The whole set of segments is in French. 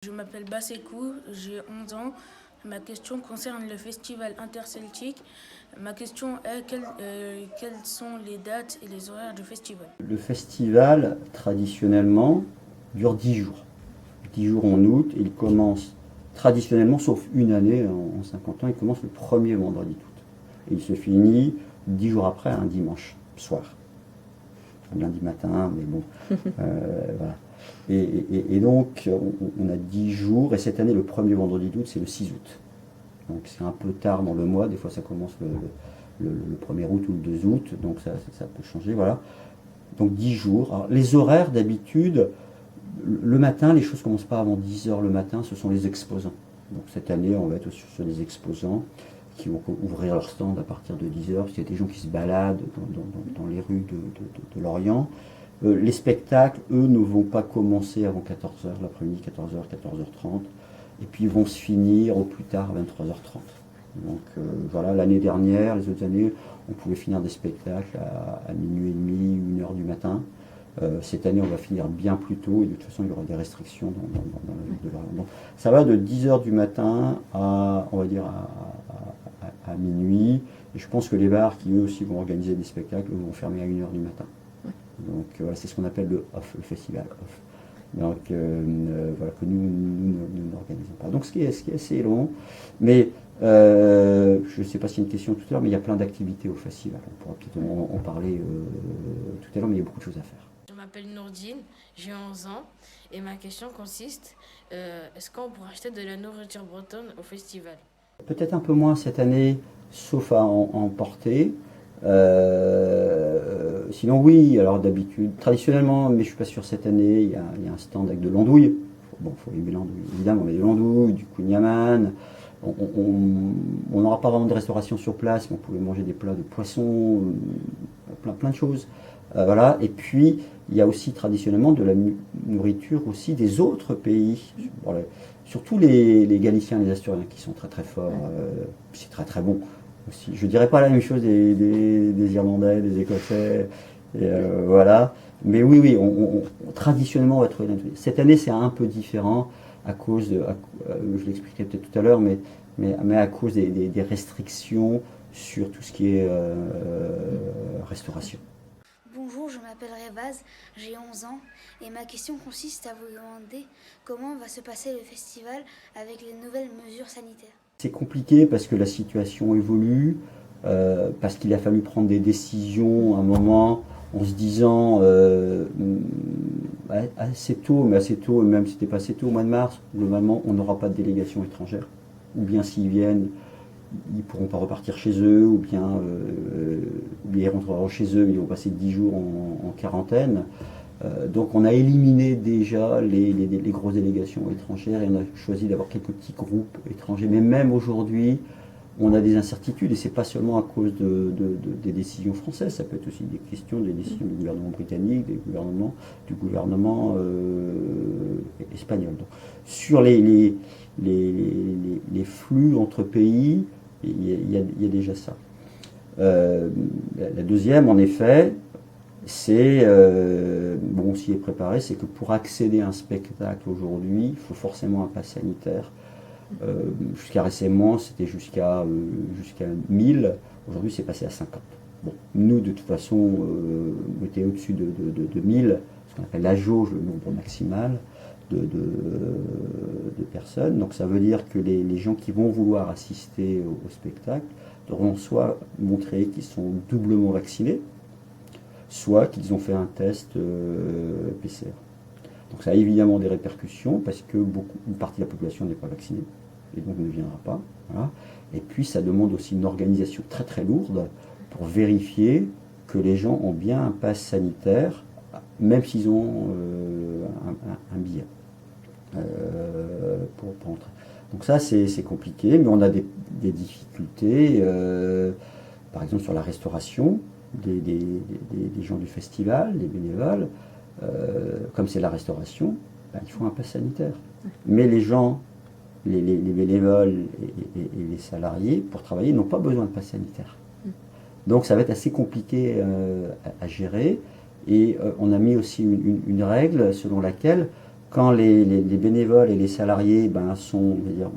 Je m'appelle Basekou, j'ai 11 ans. Ma question concerne le festival interceltique. Ma question est quelles sont les dates et les horaires du festival? Le festival, traditionnellement, dure 10 jours. 10 jours en août, et il commence traditionnellement, sauf une année en 50 ans, il commence le premier vendredi d'août. Et il se finit 10 jours après, un dimanche soir. Lundi matin, mais bon, voilà. Et donc, on a 10 jours, et cette année, le premier vendredi d'août, c'est le 6 août. Donc c'est un peu tard dans le mois, des fois ça commence le 1er août ou le 2 août, donc ça peut changer, voilà. Donc 10 jours. Alors, les horaires d'habitude, le matin, les choses ne commencent pas avant 10 heures le matin, ce sont les exposants. Donc cette année, on va être sur les exposants qui vont ouvrir leur stand à partir de 10 heures, parce qu'il y a des gens qui se baladent dans les rues de Lorient. Les spectacles, eux, ne vont pas commencer avant 14 heures l'après-midi, 14 heures, 14h30, et puis ils vont se finir au plus tard à 23h30. Donc voilà, l'année dernière, les autres années, on pouvait finir des spectacles à minuit et demi, 1 heure du matin. Cette année, on va finir bien plus tôt, et de toute façon, il y aura des restrictions dans la ville de Lorient. Donc, ça va de 10 heures du matin à, on va dire, à minuit. Et je pense que les bars qui, eux aussi, vont organiser des spectacles, vont fermer à 1 heure du matin. Donc voilà, c'est ce qu'on appelle le off, le festival off. Donc voilà, que nous n'organisons pas. Donc ce qui est assez long, mais je ne sais pas s'il y a une question tout à l'heure, mais il y a plein d'activités au festival. On pourra peut-être en parler tout à l'heure, mais il y a beaucoup de choses à faire. Je m'appelle Nourdine, j'ai 11 ans et ma question consiste, est-ce qu'on pourra acheter de la nourriture bretonne au festival? Peut-être un peu moins cette année, sauf à en emporter. Sinon oui, alors d'habitude, traditionnellement, mais je suis pas sûr cette année, il y a un stand avec de l'andouille. Bon, il faut aimer l'andouille, évidemment, mais de l'andouille, du kouign-amann. On n'aura pas vraiment de restauration sur place, mais on pouvait manger des plats de poisson, plein de choses. Voilà. Et puis, il y a aussi traditionnellement de la nourriture aussi des autres pays. Bon, surtout les Galiciens, les Asturiens qui sont très très forts. C'est très très bon aussi. Je dirais pas la même chose des Irlandais, des Écossais, et voilà. Mais oui, traditionnellement, on va trouver cette année, c'est un peu différent à cause je l'expliquerai peut-être tout à l'heure, mais à cause des restrictions sur tout ce qui est restauration. Bonjour, je m'appelle Revaz, j'ai 11 ans et ma question consiste à vous demander comment va se passer le festival avec les nouvelles mesures sanitaires. C'est compliqué parce que la situation évolue, parce qu'il a fallu prendre des décisions à un moment en se disant assez tôt, même si c'était pas assez tôt, au mois de mars, globalement, on n'aura pas de délégation étrangère. Ou bien s'ils viennent, ils ne pourront pas repartir chez eux, ou bien ils rentreront chez eux, mais ils vont passer 10 jours en quarantaine. Donc on a éliminé déjà les grosses délégations étrangères et on a choisi d'avoir quelques petits groupes étrangers. Mais même aujourd'hui, on a des incertitudes et c'est pas seulement à cause des décisions françaises, ça peut être aussi des questions, des décisions du gouvernement britannique, du gouvernement espagnol. Donc, sur les flux entre pays, il y a déjà ça. La deuxième, en effet, c'est, bon, on s'y est préparé, c'est que pour accéder à un spectacle aujourd'hui, il faut forcément un pass sanitaire. Jusqu'à récemment, c'était jusqu'à 1000, aujourd'hui c'est passé à 50. Bon, nous, de toute façon, on était au-dessus de 1000, ce qu'on appelle la jauge, le nombre maximal de personnes. Donc ça veut dire que les gens qui vont vouloir assister au spectacle devront soit montrer qu'ils sont doublement vaccinés, soit qu'ils ont fait un test PCR. Donc ça a évidemment des répercussions parce que une partie de la population n'est pas vaccinée et donc ne viendra pas. Voilà. Et puis ça demande aussi une organisation très très lourde pour vérifier que les gens ont bien un pass sanitaire, même s'ils ont un billet pour entrer. Donc ça c'est compliqué, mais on a des difficultés, par exemple sur la restauration. Des gens du festival, des bénévoles, comme c'est la restauration, ben, il faut un pass sanitaire. Mais les gens, les bénévoles et les salariés, pour travailler, n'ont pas besoin de pass sanitaire. Donc ça va être assez compliqué à gérer. Et on a mis aussi une règle selon laquelle quand les bénévoles et les salariés sont, on va dire,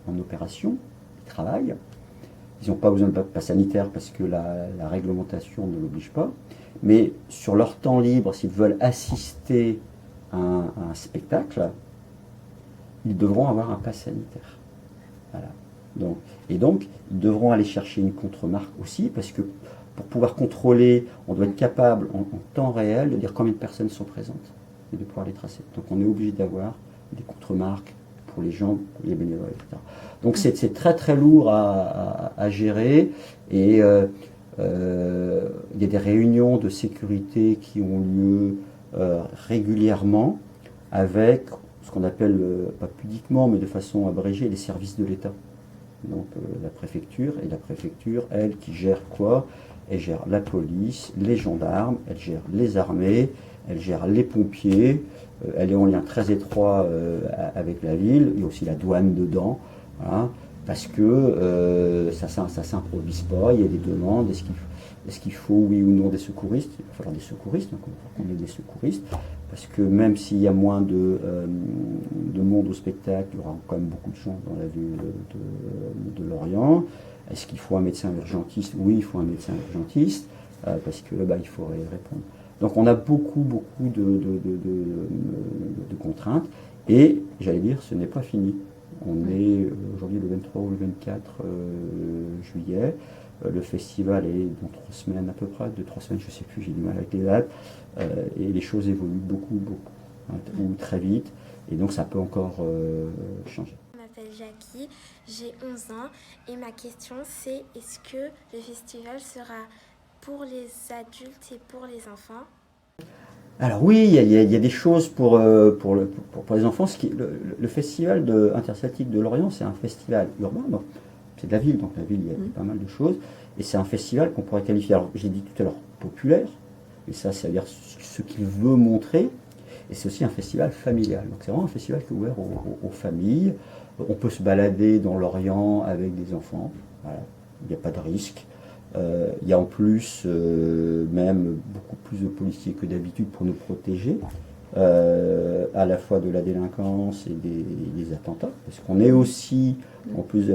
en opération, ils travaillent, ils n'ont pas besoin de passe sanitaire parce que la réglementation ne l'oblige pas, mais sur leur temps libre, s'ils veulent assister à un spectacle, ils devront avoir un pass sanitaire. Voilà. Et donc, ils devront aller chercher une contre-marque aussi, parce que pour pouvoir contrôler, on doit être capable en temps réel de dire combien de personnes sont présentes et de pouvoir les tracer. Donc on est obligé d'avoir des contre-marques pour les gens, pour les bénévoles, etc. Donc c'est très très lourd à gérer, et il y a des réunions de sécurité qui ont lieu régulièrement avec ce qu'on appelle, pas pudiquement, mais de façon abrégée, les services de l'État. Donc la préfecture, et la préfecture, elle, qui gère quoi? Elle gère la police, les gendarmes, elle gère les armées, elle gère les pompiers, elle est en lien très étroit avec la ville, il y a aussi la douane dedans, voilà, parce que ça s'improvise pas, il y a des demandes, est-ce qu'il faut oui ou non des secouristes? Il va falloir des secouristes, donc on ait des secouristes, parce que même s'il y a moins de monde au spectacle, il y aura quand même beaucoup de gens dans la ville de Lorient. Est-ce qu'il faut un médecin urgentiste? Oui, il faut un médecin urgentiste, parce que il faut répondre. Donc on a beaucoup de contraintes, et j'allais dire, ce n'est pas fini. On est aujourd'hui le 23 ou le 24 juillet. Le festival est dans 3 semaines à peu près, 2-3 semaines, je ne sais plus, j'ai du mal avec les dates, et les choses évoluent beaucoup, hein, ou très vite, et donc ça peut encore changer. Je m'appelle Jackie, j'ai 11 ans, et ma question c'est, est-ce que le festival sera pour les adultes et pour les enfants? Alors oui, il y a des choses pour les enfants. Le festival interceltique de Lorient, c'est un festival urbain, donc c'est de la ville, donc la ville, il y a pas mal de choses, et c'est un festival qu'on pourrait qualifier, alors j'ai dit tout à l'heure, populaire, et ça veut dire ce qu'il veut montrer, et c'est aussi un festival familial, donc c'est vraiment un festival qui est ouvert aux familles. On peut se balader dans Lorient avec des enfants, voilà, il n'y a pas de risque. Il y a en plus même beaucoup plus de policiers que d'habitude pour nous protéger, à la fois de la délinquance et des attentats, parce qu'on est aussi, en plus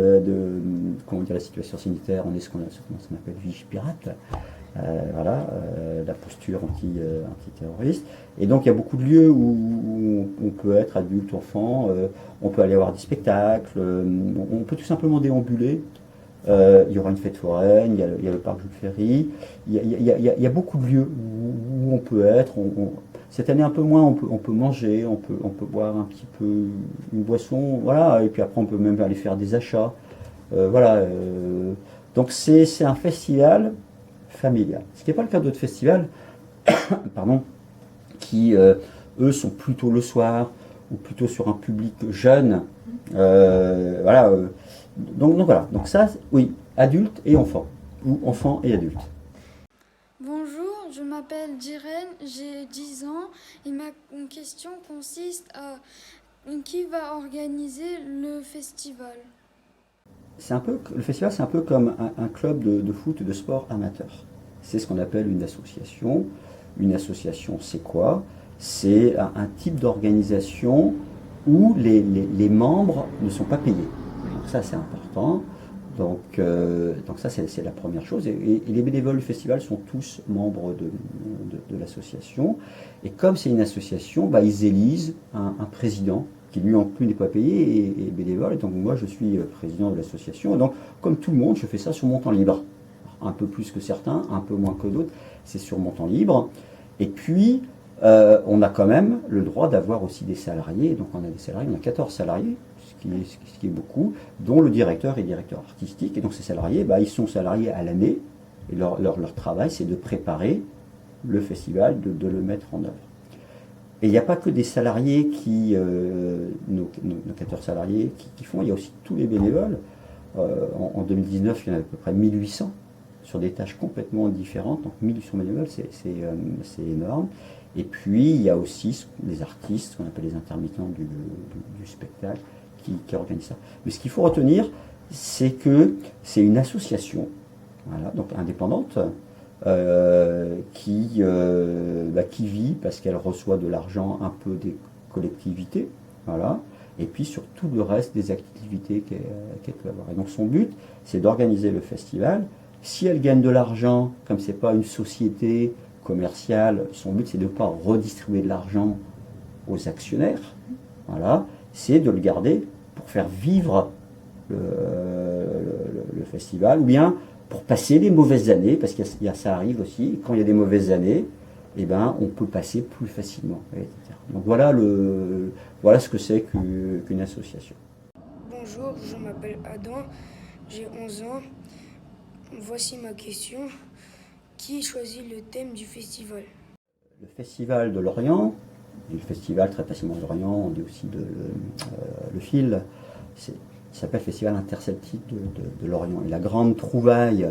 comment dire, la situation sanitaire, on est ce qu'on appelle vigipirate, voilà, la posture antiterroriste. Et donc il y a beaucoup de lieux où on peut être adulte, enfant, on peut aller voir des spectacles, on peut tout simplement déambuler. Il y aura une fête foraine, il y a le parc Jules Ferry, il y a beaucoup de lieux où on peut être. Cette année un peu moins, on peut manger, on peut boire un petit peu une boisson, voilà, et puis après on peut même aller faire des achats, voilà. Donc c'est un festival familial. Ce qui n'est pas le cas d'autres festivals, pardon, qui eux sont plutôt le soir ou plutôt sur un public jeune, voilà. Donc voilà, donc ça, oui, adulte et enfant, ou enfant et adulte. Bonjour, je m'appelle Jiren, j'ai 10 ans et ma question consiste à qui va organiser le festival? Le festival, c'est un peu comme un club de foot, de sport amateur. C'est ce qu'on appelle une association. Une association, c'est quoi? C'est un type d'organisation où les membres ne sont pas payés. Donc ça, c'est important. Donc ça, c'est la première chose. Et les bénévoles du festival sont tous membres de l'association. Et comme c'est une association, ils élisent un président qui, lui, en plus, n'est pas payé et bénévole. Et donc moi, je suis président de l'association. Et donc, comme tout le monde, je fais ça sur mon temps libre. Un peu plus que certains, un peu moins que d'autres. C'est sur mon temps libre. Et puis, on a quand même le droit d'avoir aussi des salariés. Donc on a des salariés, on a 14 salariés. Ce qui est beaucoup, dont le directeur est directeur artistique. Et donc ces salariés, ils sont salariés à l'année, et leur travail, c'est de préparer le festival, de le mettre en œuvre. Et il n'y a pas que des salariés nos 14 salariés qui font, il y a aussi tous les bénévoles. En 2019, il y en a à peu près 1800, sur des tâches complètement différentes. Donc 1800 bénévoles, c'est énorme. Et puis, il y a aussi les artistes, ce qu'on appelle les intermittents du spectacle, qui organise ça. Mais ce qu'il faut retenir, c'est que c'est une association, voilà, donc indépendante, qui vit parce qu'elle reçoit de l'argent un peu des collectivité, voilà, et puis sur tout le reste des activités qu'elle peut avoir. Et donc son but, c'est d'organiser le festival. Si elle gagne de l'argent, comme ce n'est pas une société commerciale, son but c'est de ne pas redistribuer de l'argent aux actionnaires, voilà, c'est de le garder pour faire vivre le festival, ou bien pour passer des mauvaises années, parce que ça arrive aussi, quand il y a des mauvaises années, eh ben, on peut passer plus facilement, etc. Donc voilà ce que c'est qu'une association. Bonjour, je m'appelle Adam, j'ai 11 ans. Voici ma question. Qui choisit le thème du festival? Le festival de Lorient, le festival très facilement de Lorient, on dit aussi le FIL, il s'appelle Festival interceltique de Lorient. Et la grande trouvaille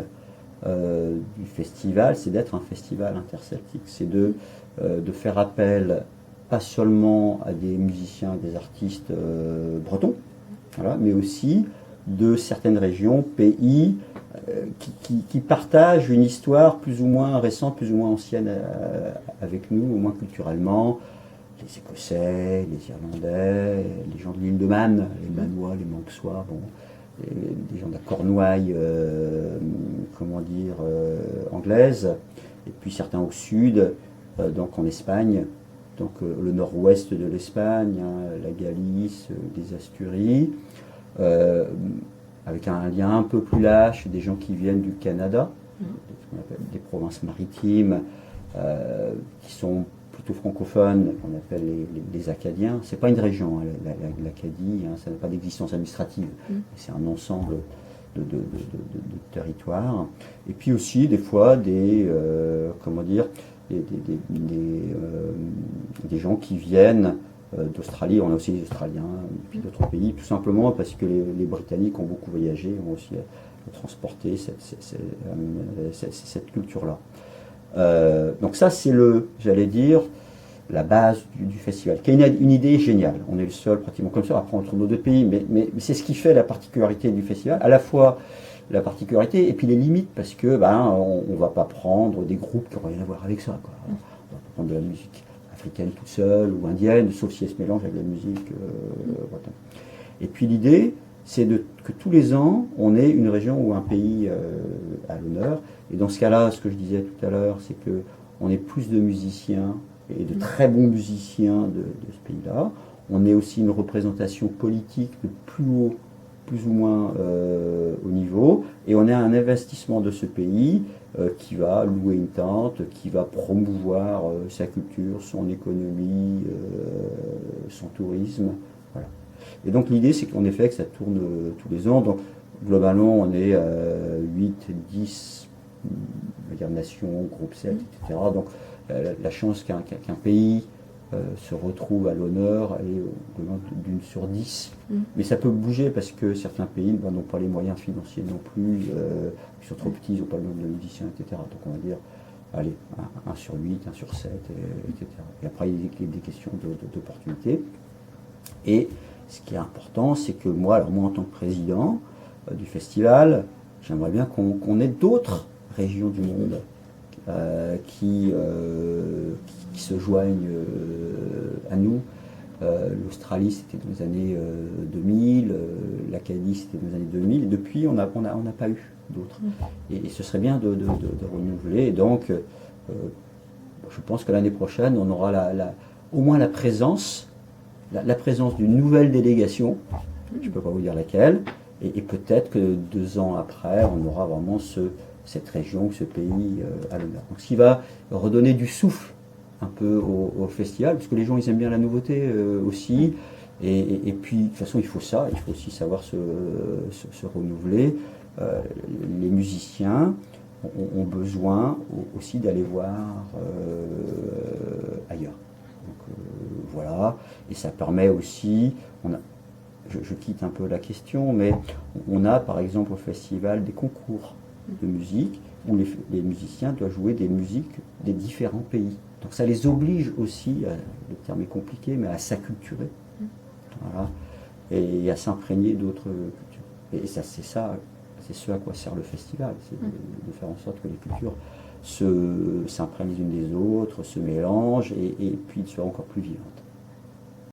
du festival, c'est d'être un festival interceltique. C'est de faire appel pas seulement à des musiciens et des artistes bretons, voilà, mais aussi de certaines régions, pays, qui partagent une histoire plus ou moins récente, plus ou moins ancienne avec nous, au moins culturellement. Les Écossais, les Irlandais, les gens de l'île de Man, les Manois, les Manxois, bon, des gens de la Cornouaille, anglaise, et puis certains au sud, donc en Espagne, donc le nord-ouest de l'Espagne, hein, la Galice, les Asturies, avec un lien un peu plus lâche, des gens qui viennent du Canada, ce qu'on appelle des provinces maritimes, qui sont plutôt francophones, qu'on appelle les Acadiens. C'est pas une région, hein, l'Acadie, hein, ça n'a pas d'existence administrative, c'est un ensemble de territoires. Et puis aussi, des fois, des gens qui viennent d'Australie. On a aussi des Australiens, et puis d'autres pays, tout simplement parce que les Britanniques ont beaucoup voyagé, ont aussi transporté cette culture-là. Donc ça, c'est j'allais dire, la base du festival, qui est une idée géniale. On est le seul pratiquement comme ça, après on trouve d'autres pays, mais c'est ce qui fait la particularité du festival, à la fois la particularité et puis les limites, parce que on ne va pas prendre des groupes qui n'ont rien à voir avec ça, quoi. On va pas prendre de la musique africaine toute seule ou indienne, sauf si elle se mélange avec la musique. Voilà. Et puis l'idée, c'est que tous les ans, on ait une région ou un pays à l'honneur. Et dans ce cas-là, ce que je disais tout à l'heure, c'est qu'on ait plus de musiciens et de très bons musiciens de ce pays-là. On ait aussi une représentation politique de plus ou moins haut niveau. Et on a un investissement de ce pays qui va louer une tente, qui va promouvoir sa culture, son économie, son tourisme. Voilà. Et donc l'idée, c'est qu'en effet, que ça tourne tous les ans. Donc globalement, on est 8, 10 nations, groupe 7, etc. Donc la chance qu'un pays se retrouve à l'honneur est d'une sur 10. Mais ça peut bouger parce que certains pays n'ont pas les moyens financiers non plus, ils sont trop petits, ils n'ont pas le nombre de musiciens, etc. Donc on va dire, allez, 1 sur 8, 1 sur 7, etc. Et après, il y a des questions d'opportunité. Et ce qui est important, c'est que moi en tant que président du festival, j'aimerais bien qu'on ait d'autres régions du monde qui se joignent à nous. L'Australie, c'était dans les années 2000, l'Acadie, c'était dans les années 2000, et depuis, on n'a pas eu d'autres. Et ce serait bien de renouveler. Et donc, je pense que l'année prochaine, on aura au moins la présence d'une nouvelle délégation, je ne peux pas vous dire laquelle, et peut-être que 2 ans après, on aura vraiment cette région, ce pays à l'honneur. Donc ce qui va redonner du souffle un peu au festival, parce que les gens ils aiment bien la nouveauté aussi, et puis de toute façon il faut aussi savoir se renouveler. Les musiciens ont besoin aussi d'aller voir ailleurs. Donc voilà, et ça permet aussi, je quitte un peu la question, mais on a par exemple au festival des concours de musique où les musiciens doivent jouer des musiques des différents pays. Donc ça les oblige aussi, le terme est compliqué, mais à s'acculturer, voilà, et à s'imprégner d'autres cultures. Et ça, c'est ce à quoi sert le festival, c'est de faire en sorte que les cultures s'imprègnent les unes des autres, se mélangent et puis soient encore plus vivantes.